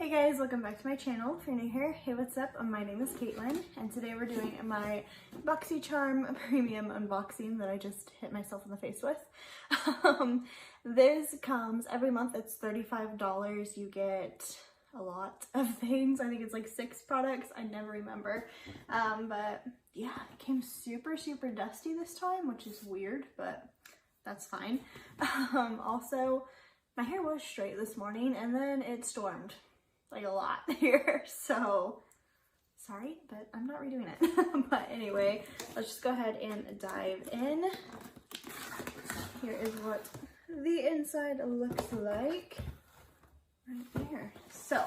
Hey guys, welcome back to my channel. If you're new here, hey, what's up? My name is Caitlin, and today we're doing my Boxycharm premium unboxing that I just hit myself in the face with. This comes every month. It's $35. You get a lot of things. I think it's like 6 products. I never remember. But yeah, it came super dusty this time, which is weird, but that's fine. Also, my hair was straight this morning and then it stormed like a lot here, so sorry, but I'm not redoing it. But anyway, let's just go ahead and dive in. Here is what the inside looks like right there. So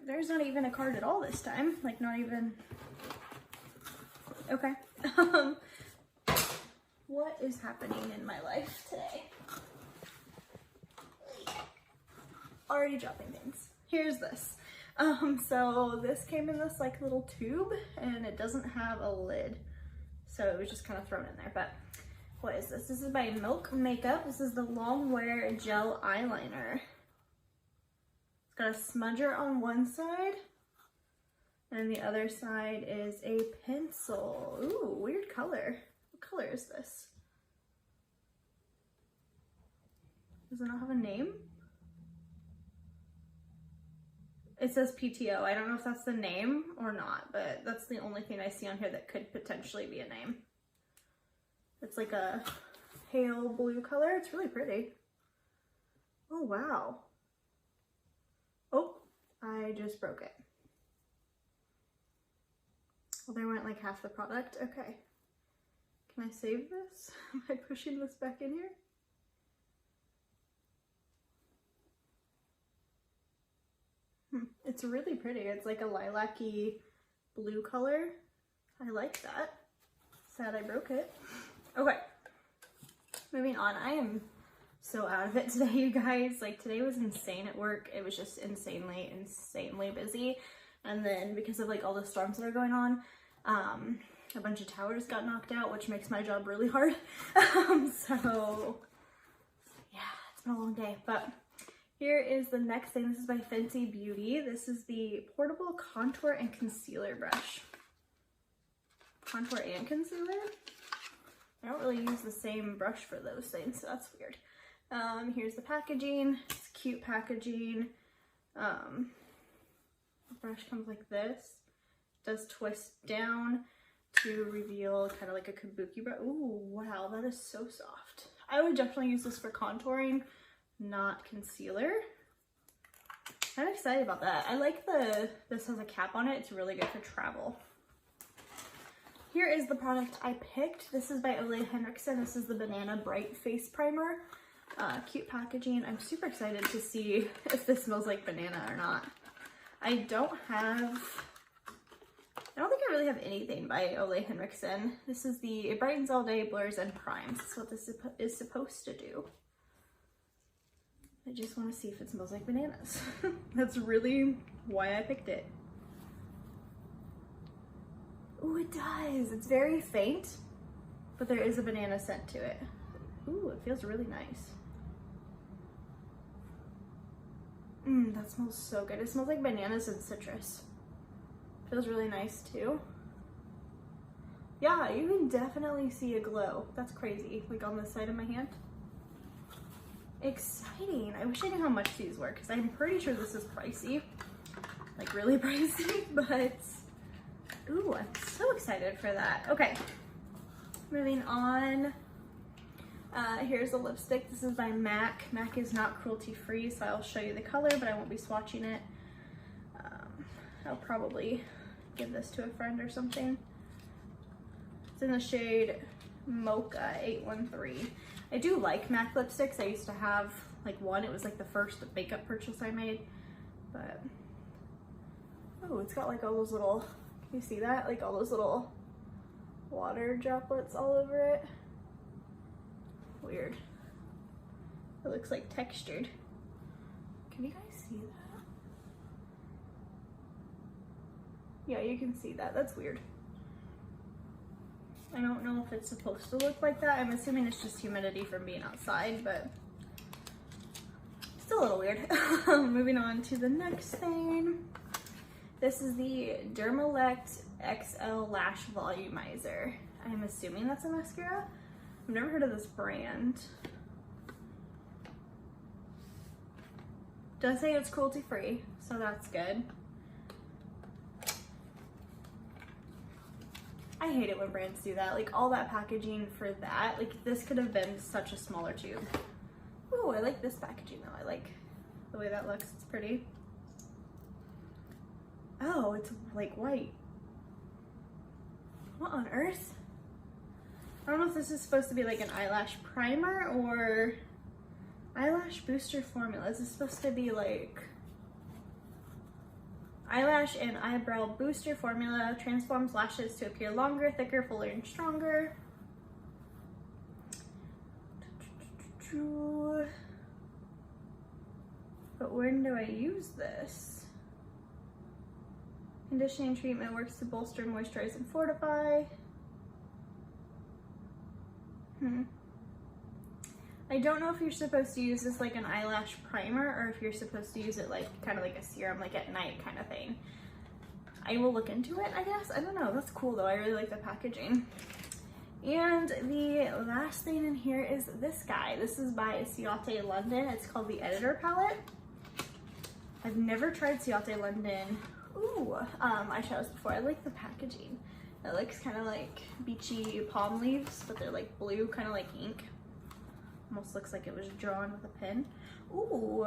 there's not even a card at all this time, like not even, okay. What is happening in my life today? Already dropping things. Here's this. So this came in this like little tube and it doesn't have a lid. So it was just kind of thrown in there. But what is this? This is by Milk Makeup. This is the Long Wear Gel Eyeliner. It's got a smudger on one side and the other side is a pencil. Ooh, weird color. What color is this? Does it not have a name? It says PTO. I don't know if that's the name or not, but that's the only thing I see on here that could potentially be a name. It's like a pale blue color. It's really pretty. Oh, wow. Oh, I just broke it. Well, there went like half the product. Okay. Can I save this by pushing this back in here? It's really pretty. It's like a lilac-y blue color. I like that. Sad I broke it. Okay, moving on. I am so out of it today, you guys. Like, today was insane at work. It was just insanely busy. And then because of like all the storms that are going on, a bunch of towers got knocked out, which makes my job really hard. So yeah, it's been a long day, but here is the next thing. This is by Fenty Beauty. This is the portable contour and concealer brush. Contour and concealer? I don't really use the same brush for those things, so that's weird. Here's the packaging. It's cute packaging. The brush comes like this. It does twist down to reveal kind of like a kabuki brush. Ooh, wow, that is so soft. I would definitely use this for contouring, not concealer. I'm excited about that. I like this has a cap on it. It's really good for travel. Here is the product I picked. This is by Ole Henriksen. This is the Banana Bright Face Primer. Cute packaging. I'm super excited to see if this smells like banana or not. I don't think I really have anything by Ole Henriksen. This is the It Brightens All Day, Blurs and Primes. That's what this is supposed to do. I just want to see if it smells like bananas. That's really why I picked it. Ooh, it does. It's very faint, but there is a banana scent to it. Ooh, it feels really nice. That smells so good. It smells like bananas and citrus. Feels really nice too. Yeah, you can definitely see a glow. That's crazy. Like on the side of my hand. Exciting. I wish I knew how much these were because I'm pretty sure this is pricey. Like really pricey, but ooh, I'm so excited for that. Okay, moving on. Here's a lipstick. This is by MAC. MAC is not cruelty free, so I'll show you the color, but I won't be swatching it. I'll probably give this to a friend or something. It's in the shade Mocha 813. I do like MAC lipsticks. I used to have like one. It was like the first makeup purchase I made, but oh, it's got like all those little, can you see that? Like all those little water droplets all over it. Weird. It looks like textured. Can you guys see that? Yeah, you can see that. That's weird. I don't know if it's supposed to look like that. I'm assuming it's just humidity from being outside, but still a little weird. Moving on to the next thing. This is the Dermelect XL Lash Volumizer. I'm assuming that's a mascara. I've never heard of this brand. Does say it's cruelty free, so that's good. I hate it when brands do that, like all that packaging for that. Like this could have been such a smaller tube. Ooh, I like this packaging though. I like the way that looks, it's pretty. Oh, it's like white. What on earth? I don't know if this is supposed to be like an eyelash primer or eyelash booster formula. Is this supposed to be like eyelash and eyebrow booster formula, transforms lashes to appear longer, thicker, fuller, and stronger. But when do I use this? Conditioning treatment works to bolster, moisturize, and fortify. I don't know if you're supposed to use this like an eyelash primer or if you're supposed to use it like kind of like a serum, like at night kind of thing. I will look into it, I guess. I don't know. That's cool though. I really like the packaging. And the last thing in here is this guy. This is by Ciate London. It's called the Editor Palette. I've never tried Ciate London eyeshadows before. I like the packaging. It looks kind of like beachy palm leaves, but they're like blue, kind of like ink. Almost looks like it was drawn with a pen. Ooh,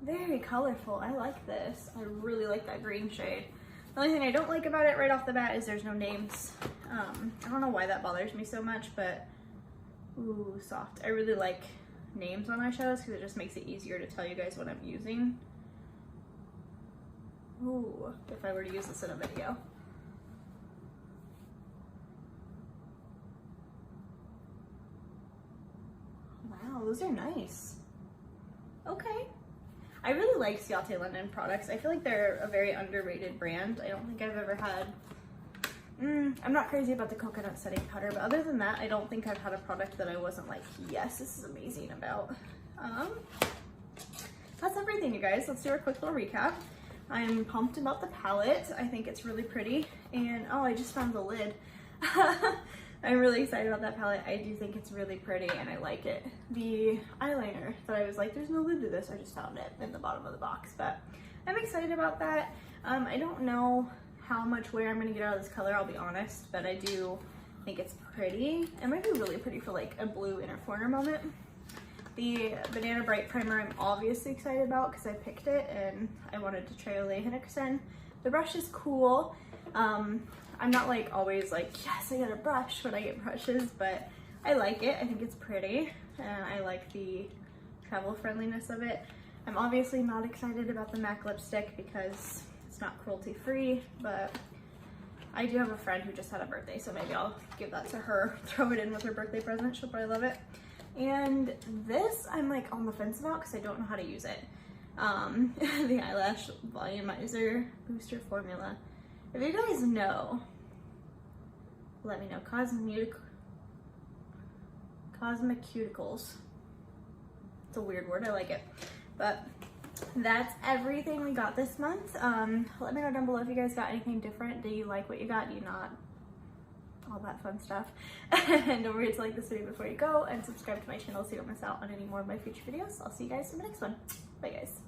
very colorful. I like this. I really like that green shade. The only thing I don't like about it right off the bat is there's no names. I don't know why that bothers me so much, but ooh, soft. I really like names on eyeshadows because it just makes it easier to tell you guys what I'm using. Ooh, if I were to use this in a video. Wow, those are nice. Okay. I really like Ciate London products. I feel like they're a very underrated brand. I don't think I've ever had... I'm not crazy about the coconut setting powder, but other than that, I don't think I've had a product that I wasn't like, yes, this is amazing about. That's everything, you guys. Let's do our quick little recap. I'm pumped about the palette. I think it's really pretty. And, oh, I just found the lid. I'm really excited about that palette. I do think it's really pretty and I like it. The eyeliner that I was like, there's no lid to this. I just found it in the bottom of the box, but I'm excited about that. I don't know how much wear I'm gonna get out of this color, I'll be honest, but I do think it's pretty. It might be really pretty for like a blue inner corner moment. The Banana Bright primer I'm obviously excited about because I picked it and I wanted to try Olay Henriksen. The brush is cool. I'm not like always like, yes, I got a brush when I get brushes, but I like it. I think it's pretty and I like the travel friendliness of it. I'm obviously not excited about the MAC lipstick because it's not cruelty free, but I do have a friend who just had a birthday, so maybe I'll give that to her, throw it in with her birthday present. She'll probably love it. And this I'm like on the fence about because I don't know how to use it. The Eyelash Volumizer Booster Formula. If you guys know, let me know. Cosmeceuticals. It's a weird word, I like it. But that's everything we got this month. Let me know down below if you guys got anything different. Do you like what you got? Do you not? All that fun stuff. And don't forget to like this video before you go and subscribe to my channel so you don't miss out on any more of my future videos. I'll see you guys in the next one. Bye guys.